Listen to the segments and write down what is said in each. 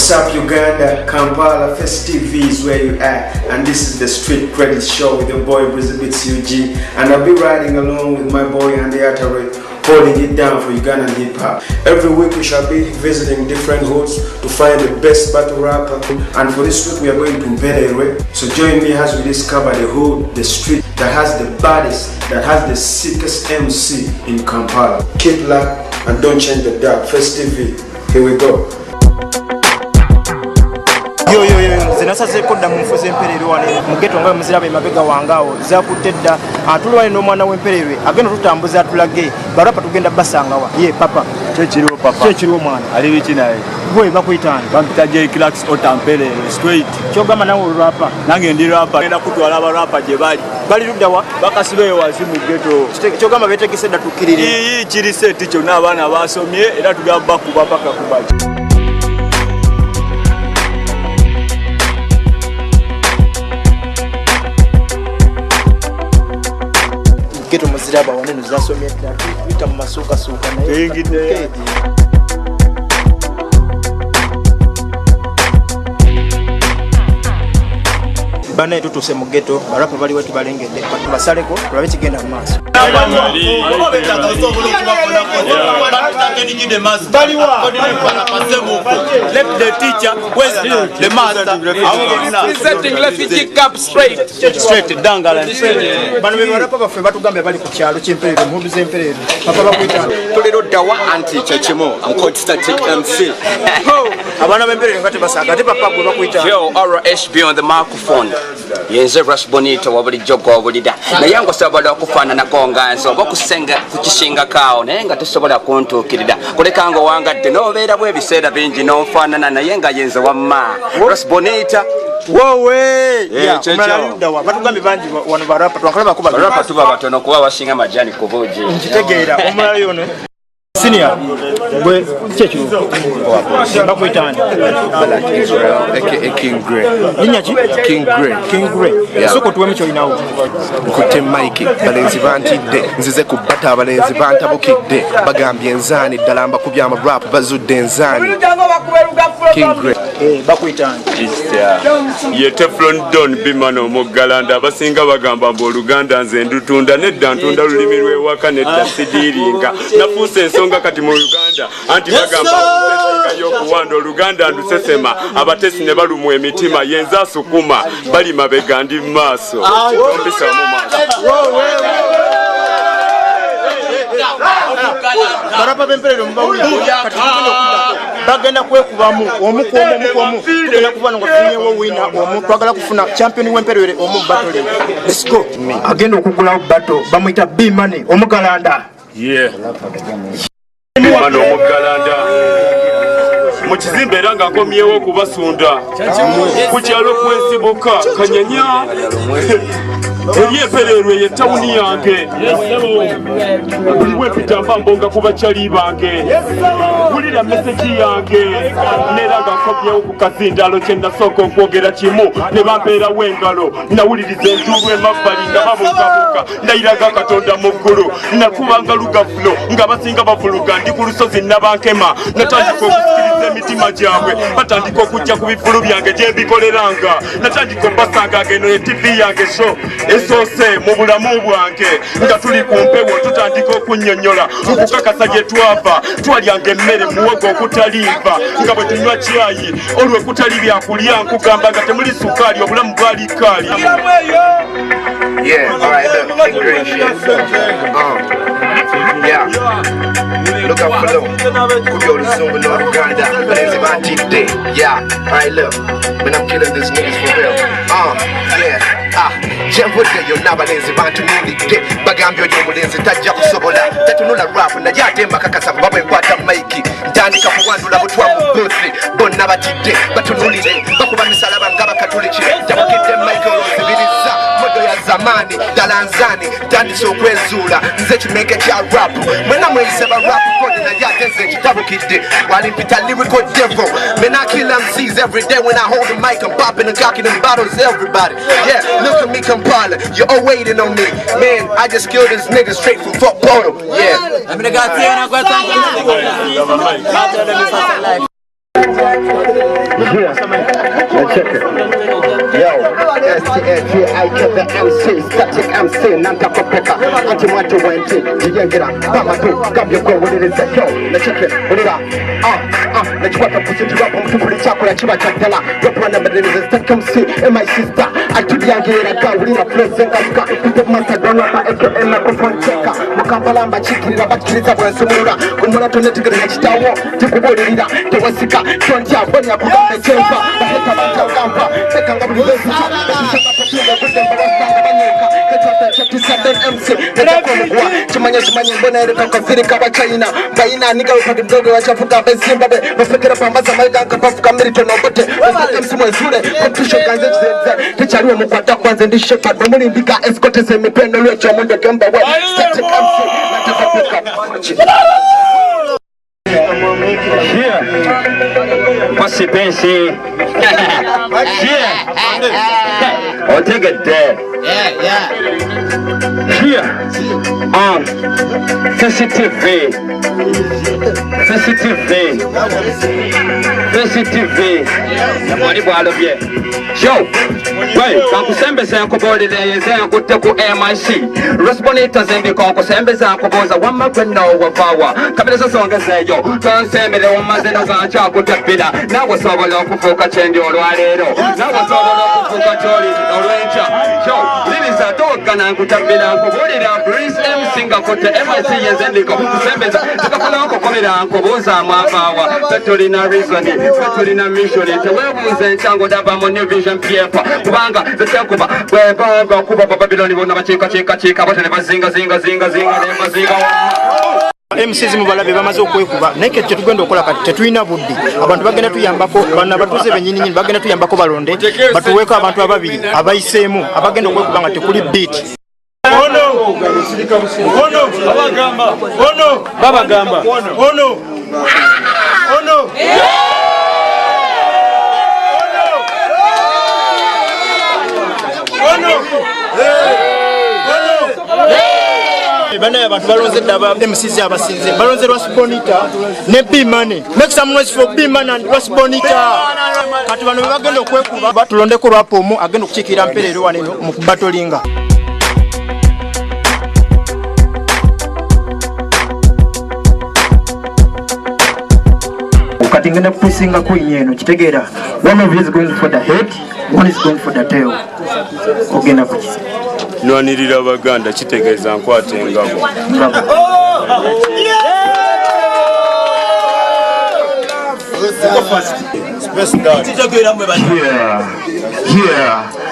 What's up, Uganda? Kampala Festive is where you at, and this is the Street Credit Show with your boy Brizabits UG, and I'll be riding along with my boy Andy Atare, holding it down for Ugandan hip hop. Every week we shall be visiting different hoods to find the best battle rapper, and for this week we are going to Mperere. So join me as we discover the hood, the street that has the baddest, that has the sickest MC in Kampala. Keep locked and don't change the dial. Festive, here we go. Yo zinasase kodda mu nfuze Mperere wane mugeto nga muzirabe mabega wangawo zakutedda atulwa ino mwana w'Emperere agenda tutambuza tulage barapa tugenda basangawa ye papa chechiriwo papa chechiriwo mwana ali biki naye boy bakuyitana bampita J Clarks Otamperere straight kyogamba nawo rapa nange ndi rapa ngenda kutwala abarapa gye bali luddawa bakasibe wazi mu geto kyogamba betegesedda tukirire iyi kiri seti kyonna abaana basomye era tugamba kuba paka kubaji geto muziraba wanene zasomye twita mu masuka naye bana tutuse mu geto barapa bali wetu balengedde basaleko tulabe kigenda mu maaso let the teacher question the master presenting refugee camp straight dangala bano be barapa baffe batugambe bali ku kyalo ky'Emperere mu mbuzi Emperere papa bakuyita tulero dawa anti chachimo I'm called static MC abana b'Emperere ngate basaga ate papa gwe bakuyita yo RSB on the microphone yenze Rush Bonito wabuli jogo wabulida naye ngo sabola okufaanana konganzo okusenga kukishinga kawo naye nga tosobola kuntuukirira kuleka ngo wangadde n'obeera bw'ebiseera bingi n'ofaanana naye nga yenze wamma Rush Bonito wowe ya batugambe bangi wano barapa twakola bakuba barapa tuba batono kuba bashinga majani ku buji nkitegeera omulala yono senior bwe chechu bakuyitana aka King Grey ninyachi King Grey soko tuwe micho inawo kutte Mike balenzi bantidde nzize ku bata abalenzi bantabukidde bagambye enzani ddalamba kubya ama rap bazudde enzani King Grey bakuyitana ye Teflon Don Bimano Mugalanda abasinga bagamba mbu Oluganda nze ndutunda nedda ntunda lulimi lw'ewaka nedda sidiringa nafuuse ensonga kati mu Uganda anti bagamba okusinga y'okuwanda Oluganda ndusesema abatesi ne balumwa emitima yenza asukuma bali mabega ndi mu maaso ombisa mu maaso barapa b'Emperere mubawulira kati bagenda kwekubamu omukomu tugenda kubana ngo tunyewo wina omu twagala kufuna champion w'Emperere omu battle let's go agenda okugula battle bamuyita B-Money omugalanda Bimano Mugalanda mu kizimbe era nga akomyewo okubasunda ku kyalo kwesibuka kanyanya eri Emperere ye tawuni yange buli bwepita mbambonga ku bakyali bange wulira meseji yange neera nga nkomyewo ku kazindalo kye nasooka okwogera kimu ne bampeerawo engalo nawuliriza enjuulu emabbali nga babuukabuuka ndayiraga Katonda mu ggulu nakubanga lugavulo nga basinga bavuluga ndi ku lusozi nabankema natandika okusikiriza emitima gyabwe batandika okujja ku bifulu byange gye mbikoleranga natandika obbasanga ageno ye TV yange sho esoose mu bulamu bwange nga tuli ku mpewo tutandika okunnyonnyola okukakasa gye twava twalyanga emmere muwogo okutaliiva nga bwe tunywa cyayi olwo ekutali byakulya nkugamba nga temuli sukaali obulamu bwali kaali Yeah, all right, look, King Grey shit. Yeah. Look out for them. Could go to Zumba, no Uganda. Balenzi bantidde. Yeah, all right, look. Man, I'm killing these niggas for real. Yeah. Jemvudde yonna abalenzi bantunuulidde bagambye oli omulenzi tajja kusobola tatunula rap naye ate mbakakasa kuba bwe nkwata maiki ntandika kuwandula butwa mu buthi bonna batidde batunulire bakuba misalaba nga bakatuliki tabukidde maiki olwozibiriza modo ya zamani dalanzani tandise okwezuula nze kimege kya rap mwena mweyise ba rap kodi naye ate nze kitabukidde walimpita lyrical devil man I kill MCs every day when I hold the mic I'm popping and cocking them bottles everybody yeah look at me Kampala you're all waiting on me man I just killed this nigga straight from Fort Portal yeah check it. Yo, STLT, I kept the MC, static MC, Nantako Peka, Antimato Wenti, Yangira, Pamatu, Gabio, what it is that yo, let's check it, what it is, let's what I put it up on the chocolate, Chiba Chatella, what one of the is that come see, and my sister, I took Yangira, I got a present, I got the master Donapa, and Macopon Cheka, Mukapalamba, Chicken, Bakita, and Sumura, when one of the little Tower, Tikubodina, the Wasika, Tonja, when you put the chamber, the Hekama, Second of the China, Baina, Nika, Dogo, Chafuka, Zimbabwe, Mafekera Pamasa, Kapafuka, Milton, Obote, the Charu Mukata, and the shepherd, the money bigger escorters and the pen, the Chamundo Gamba, What's the best? I'll take it there. Here, sensitive. Yo, wait, Uncle Sembes and Cobody, and good to MIC. Responders and the Conco Sembes and Cobosa, one month and no power. Come as a song and say, yo, don't send me the one man and a chocolate tapilla. Now what's over local for Cachendio or Laredo. Now what's over local for Cachori or Ranger. Yo, Lilies are dog and Cutapilla, Cobody, Breeze M. Singapore, MIC and Zendico, Sembes, Capalaco, Comida, Cobosa, Mapawa, Petrolina Reason, Petrolina Mission, the Webs and Chango Daba, Vision Pierre, Kubanga, the Sakuba, where Baba, Kuba, Babylon, Chica, but never zinga. MCs mubalabe bamaze okwekuba naye tetugenda okola kati tetulina budde abantu bagenda tuyambako bana batuze benyini bagenda tuyambako balonde batuweeko abantu ababiri abayiseemu abagenda okwekuba nga tekuli beat ono babagamba bana abantu balonze daba MCs abasinze balonze Rasbonita ne B-Money. Make some noise for B-Money and Rasbonita. Kati bano bagenda okwekuba batulondeko rap omu agenda okukiikira mperero waneno mu batolinga. Kati ngenda kusinga kuinyeno kitegeera one of you is going for the head, one is going for the tail. Ogenda kuki nwanirira abaganda kitegeeza nkwata engabo.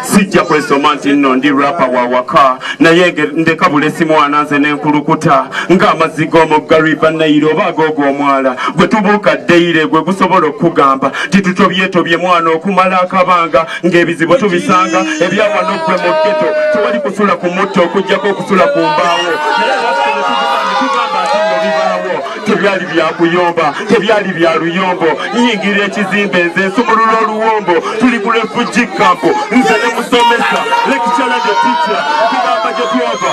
Sijja kwesoma nti nno ndi rapa wawaka naye ndeka bulesi mwana nze nenkulukuta ng'amazzi g'omugga riva Nile oba ag'ogw'omwala bwe tubuuka ddeyire gwe gusobola okugamba titutobyetobye mwana okumala akabanga ng'ebizibu tubisanga ebyawano ggwe mu ggeto tewali kusula ku mutto okuggyako okusula ku mbaawo tebyali byakuyomba tebyali bya luyombo nyingira ekizimbe nze nsumulula oluwombo tuli ku refugee camp nze ne musomesa lecturer the teacher tugamba gye twava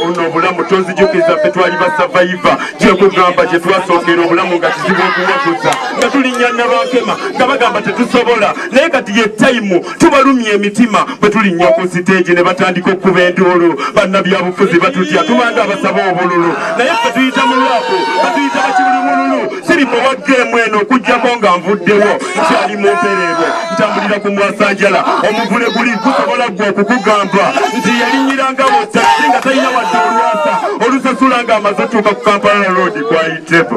ono obulamu tonzijukiza ffe twali basavaiva gyekugamba gye twasookera obulamu nga kizibu okuwaguza nga tulinnya nabakema nga bagamba tetusobola naye kati ye tayimu tubalumya emitima bwe tulinnya ku siteegi ne batandika okuba enduulu bannabyabufuzi batutya tubanga abasaba obululu naye ffe tuyita mu lwapo batuyita bakibulumululu siri muwageemu eno okugjako nga nvuddewo nkyali mu mpereerwe ntambulira ku mwasanjala omuvule guli gusobola gwe okukugamba nti yalinyiranga botasi nga talina wadde olwasa olusasula nga amaze tuuka ku Kampala road kwayiteko.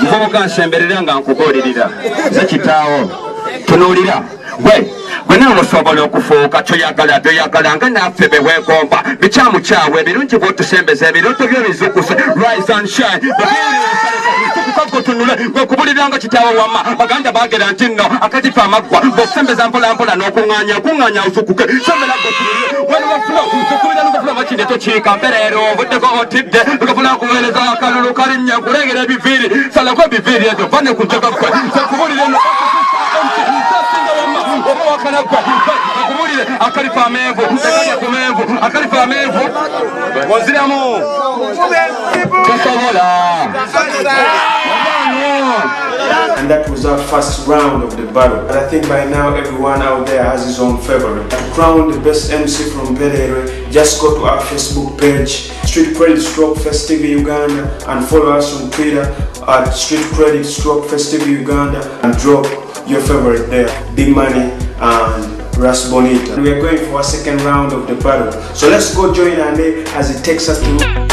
Nkoboka nsemberera nga nkubuulirira zekitaawo tunuulira gwe nawe osobola okufuuka toyagala nga naffe beweegomba bikyamukyawe ebirungi bwotusembeza ebirooto byo bizukuse rise and shine omukago tunule gwekubuliranga kitaawe wamma baganda bagera nti nno akatifa amagwa bw'okusembeza mpolampola n'okuŋŋaanya osukuke sembera gwetunule waliwafula okubira lugafula bakinde tokiika mpereero obuddeko otidde lugafula kuweereza akalulu kalinnya kulengera ebiviiri salako ebiviiri ezo vane ku ntaka gwe sekubulire oba wakanagwa akubulire akalifa ameevu kumeevu akalifa ameevu waziramu tosobola. And that was our first round of the battle. And I think by now everyone out there has his own favorite. To crown the best MC from Perere, just go to our Facebook page, Street Credit Stroke Festive Uganda, and follow us on Twitter at Street Credit Stroke Festive Uganda, and drop your favorite there, Big Money and Ras Bonita. We are going for a second round of the battle. So let's go join Ande as it takes us to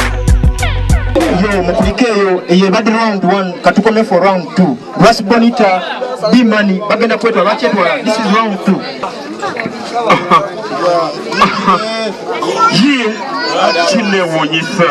yo mukulikeyo eyebadde round 1 katukome for round 2 Ras Bonita Bimani bagenda kwetwa baketwala. This is round 2. ye kinewuunyisa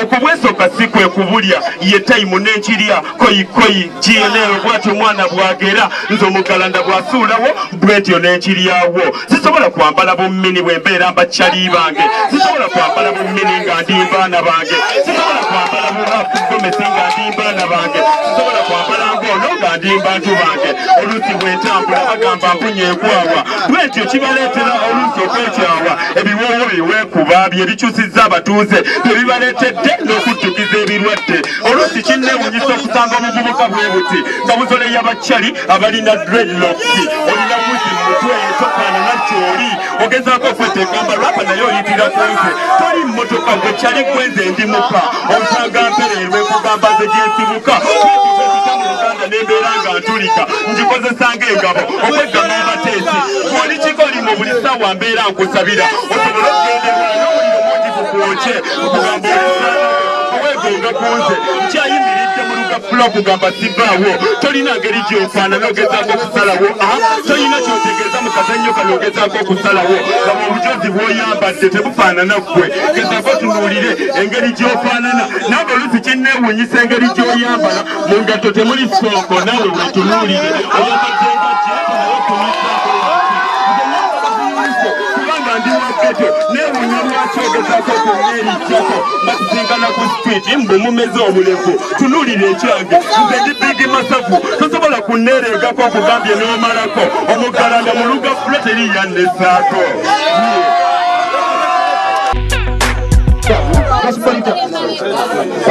okubwesoka si kwe kubulya ye tayimu n'ekirya koyikoyi kiyenewe bwatyo omwana bwagera nze omugalanda bwasuulawo bwetyo n'ekiryawo sisobola kwambala bummini bwe mbeera mbakyali bange sisobola kwambala bummini nga ndi baana bange sisobola kwambala burafu gomesi nga ndi baana bange sisobola kwambala ngono nga ndi bantu bange oluusi bwentambula bagamba mpunyekwawa bwetyo kibaleetera oluusi okwekyawa ebiwoowo biweekuba byebikyusizza abatuuze byebibaleetedde n'okujjukiza ebirwadde oluusi kinneewunyisa okusanga obuvubuka bwe buti nga buzoleya bakyali abalina dreadlocks olina muzi mutwe tofaanana kyoli ogezaako okweteekamba lwapa naye oyitira kunze toli mmotoka gwe kyali gwenze ndi muka onsanga mpererwe kugamba ze gyensibuka nembeera nga ntulika ngikozesanga engabo okweggama abateesi oli kikoli mu buli ssaawa mbeera nkusabira osobola okugenderwa n'omuliro mungi gukwoke okugamba oweegonga kunze nkyayimiridde mu lugafulo okugamba sivaawo tolina ngeri gy'ofaanana ogezaako okusalawo tolina kyotegeeza mu kazannyo kano ogezaako okusalawo gaba obujozi bw'oyambadde tebufaanana ggwe gezaako tunuulire engeri gy'ofaanana naawe oluusi kinneewuunyisa engeri gy'oyambala mu ngatto temuli sonko naawe wetunuulire oyambaddenga kubanga ndi wageto neewuunya lwaki ogezaako okunneerikyako masisinkana ku sitwiti mbumumeze obulevu tunuulire ekyange nze ndi bigi masafu tosobola kunneereegako okugambye n'omalako omugalanda mu lugafulo teriyannesaako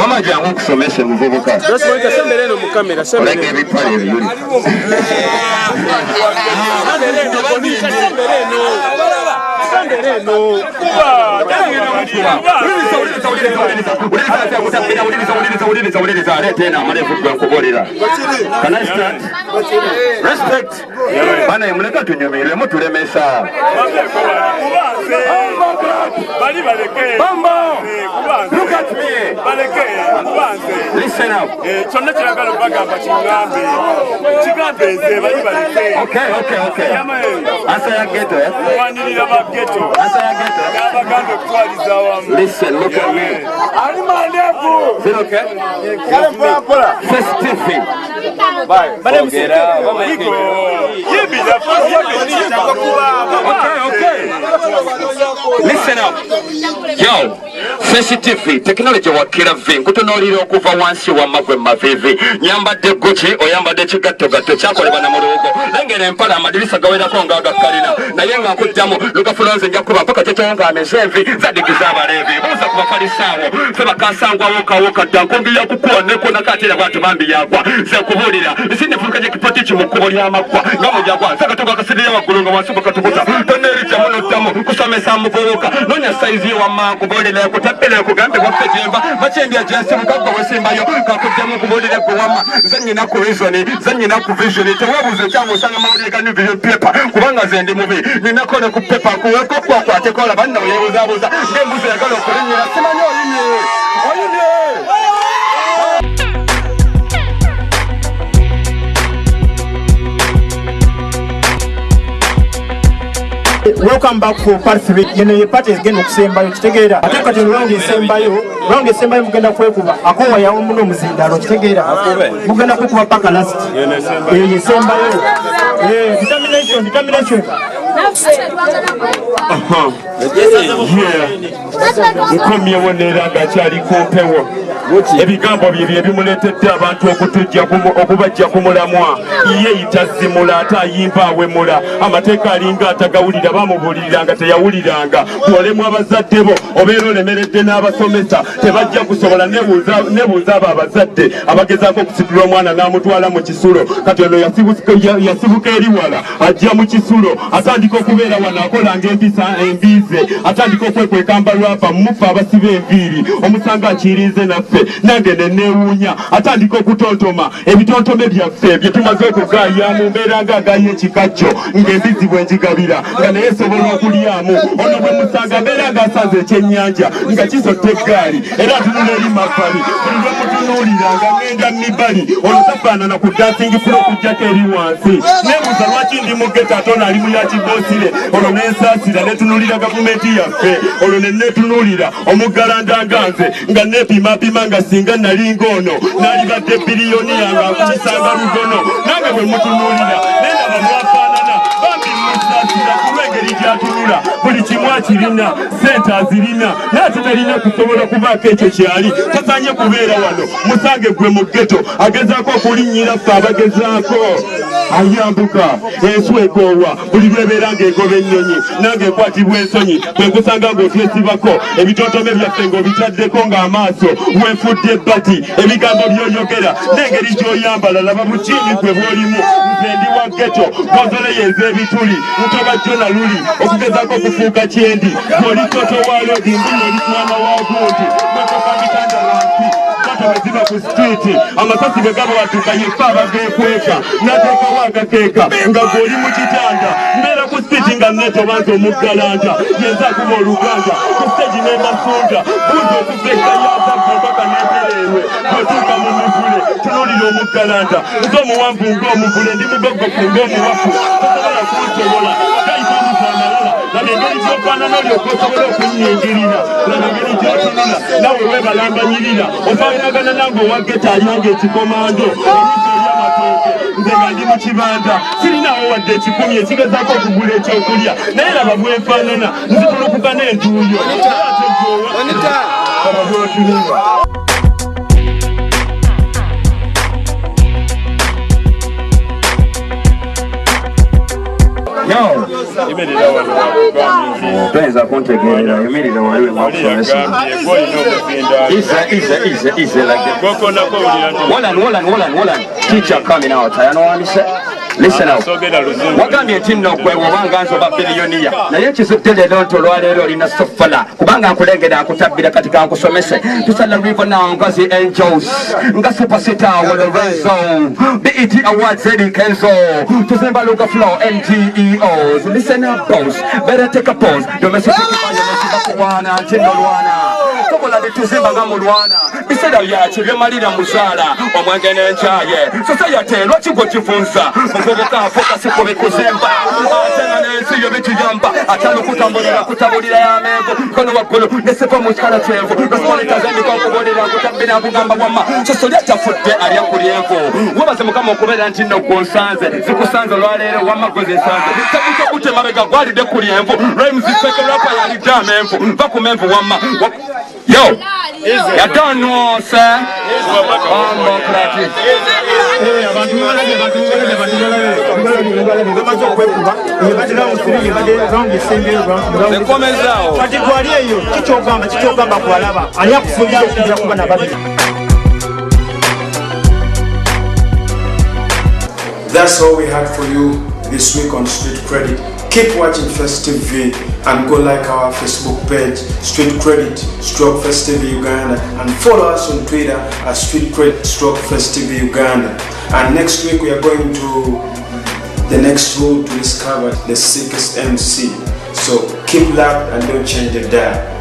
wama jangu okusomesa omuvubuka oleka ebipale ebiyuli bana muleka tunyumirwemu tulemesa Look at me. Listen up. Okay. Answer your ghetto, Answer your ghetto. Listen, look at me. Is it okay? Festive. Okay. Listen up. Yo, sensitive technology wakira vi kutonolira okuva wansi wa magwe mavivi nyambadde Gucci oyambadde kigattogatto kyakolebwa na murugo lengera empala amadirisa gawerako nga agakalina naye nga nkuddamu lugafulonze nja kuba mpaka kyekyo ameze envi zadigiza abaleevi buuza ku bafalisaawo fe bakasangwawo kawoka dda nkumbiya kukuwa nekuna katera bwatu bambi yagwa ze kubuulira sinnefuuka gyekipoti ki mu kkubo ly'amaggwa nga mujagwa sakatoka akasirira waggulu nga wansi bukatukuza toneerijjamu noddamu kusomesa muvubuka nonya saizi ye wammankubuulira ekutabbera ekugambe waffe gyemba bakyendya gyensi mugagga wesimbayo kakuddemu okubuulira eggwewamma nze nnyina ku visoni nze nnyina ku visioni teweebuuza ekyange osanga mawulire ga new pepa kubanga ze ndi mubi ninako ne ku pepa kuweko kwakwateko olaba nnawe yeebuzaabuuza ng'embuzi yagala okulinyira simanyi oyinye welcome back for part 3. Yeno ye part egenda okusembayo kitegeera. Ate kati round esembayo mugenda kwekuba akowa yawo muno muzindalo kitegeera. Mugenda kwekuba paka last. Esembayo. Determination. Nkomyewo neera kyali kumpewo ebigambo bye ebimuleetedde abantu okubajja ku mulamwa ye itazimula ate ayimba awemula amateeka alinga atagawulira bamubuulirira nga teyawuliranga bwolemu abazadde bo obeera olemeredde n'abasomesa tebajja kusobola nebuuza abo abazadde abagezaako okusitula omwana n'amutwala mu kisulo kati ono yasibuka eri wala ajja mu kisulo atandika okubeera wano akolanga embize atandika okwekweka mbalwava mufe abasiba enviiri omusanga akirize naffe nange nenewuunya atandika okutontoma ebitontome byaffe bye tumaze okugaayamu mbeera nga agaayo ekikajjo ng'embizi bwe njigabira nga naye sobola okulyamu ono bwe musanga mbeera ng'asaza ekyennyanja nga kisotta eggaali era atunula eri mabbali buli lwe mutunuulira nga ngenda mmibbali ono tafaanana ku dancing floor okujjako eri wansi nebuuza lwaki ndi mu geta ate ono ali mu yakiboosire ono nensaasira netunuulira gavumenti yaffe olwo nenetunuulira omuggalanda nganze nga nepimapima nga singa nalinga ono nalibadde biliyoniya nga akukisanga lugono nange bwe mutunuulira nendaba mwafaanana bambi musaasira kulwengeri gyatunula buli kimu akirina sente azirina naye tetalina kusobola kubaako ekyo kyali tasanye kubeera wano musange gwe mu geto agezaako okulinnyira ffe abagezaako ayambuka ensu ekoowa buli lwebeera ng'egoba ennyonyi nange ekwatibwa ensonyi bwe nkusanga ng'otwesibako ebitontome byaffe ng'obitaddeko ng'amaaso weefudde ebbati ebigambo by'oyogera n'engeri gy'oyambala laba bukiini gwe bw'olimu nze ndi wa geto gozoleyenza ebituli ntoba jona luli okugezaako okufuuka kyendi bw'oli toto wa lodi mbuli oli mwana wa gundi mwekoka bitanda wansi baziba ku streeti amasasi bwe gaba watuuka yefe abageekweka nateekawo agakeeka nga gweoli mu kitanda mbeera ku streeti nga netobanza omuggalanja yenza akuba oluganda ku stage n'embasunda buuza okufeka yazabba mpaka neetereerwe bwetuuka mu mivule tunuulira omuggalanda nze omuwanvu ng'omuvule ndi mugoggofu ng'omuwafu tosobola kunsobola gayibamuza amalala laba engeri gy'ofaanana olyoka osobola okunnyingirira laba engeri gy'otunula nawe webalambanyirira ofaanagana nange owageta alyanga ekikomando olyamatooke nze nga ndi mu kibanda sirinawo wadde ekikumi ekigezaako okugula ekyokulya naye laba bwefaanana nzitulukuka n'entuuyo ate gwowa aba bwotunula Pensa kuntegeera yimirira waliwe mwakusomesa easy like that. Hold on. Teacher coming out. I know what he said. Listen out. Wagambye nti nno gwe wobanga nsoba biliyoniya naye ekizudde leero nti olwaleero olina sofala kubanga nkulengera akutabbira kati kankusomese tusala river now ngazi angels nga supersita wa Lorenzo BET Awards Eddie Kenzo tuzimba Luga Flow NGEOs. Listen up boss, better take a pause. Domestic bakuwana ntino lwana tokola lituzimba nga mulwana biseera byaki byemalira muzaala omwenge n'enjaye society lwaki gwe kifunza mugoboka fokasi kube kuzemba atena n'ensi yo bituyamba atano kutabulira y'amengo kono waggulu nesepa mu kikala kyenvu lwasimonitazendika okubolera kutabbira kugamba wamma sosoli atafudde alya ku lyenvu webaze mukama okubeera nti nno gwonsanze zikusanze olwaleero wamma gwe zensanze tabutakute mabega gwalidde ku lyenvu rhymes rapa yalidde amenvu va ku menvu wamma yo ya don't know sir That's all we had for you this week on Street Credit. Keep watching Festive V and go like our Facebook page, Street Credit / Festive Uganda, and follow us on Twitter at Street Credit / Festive Uganda. And next week we are going to the next road to discover the sickest MC. So keep locked and don't change the dial.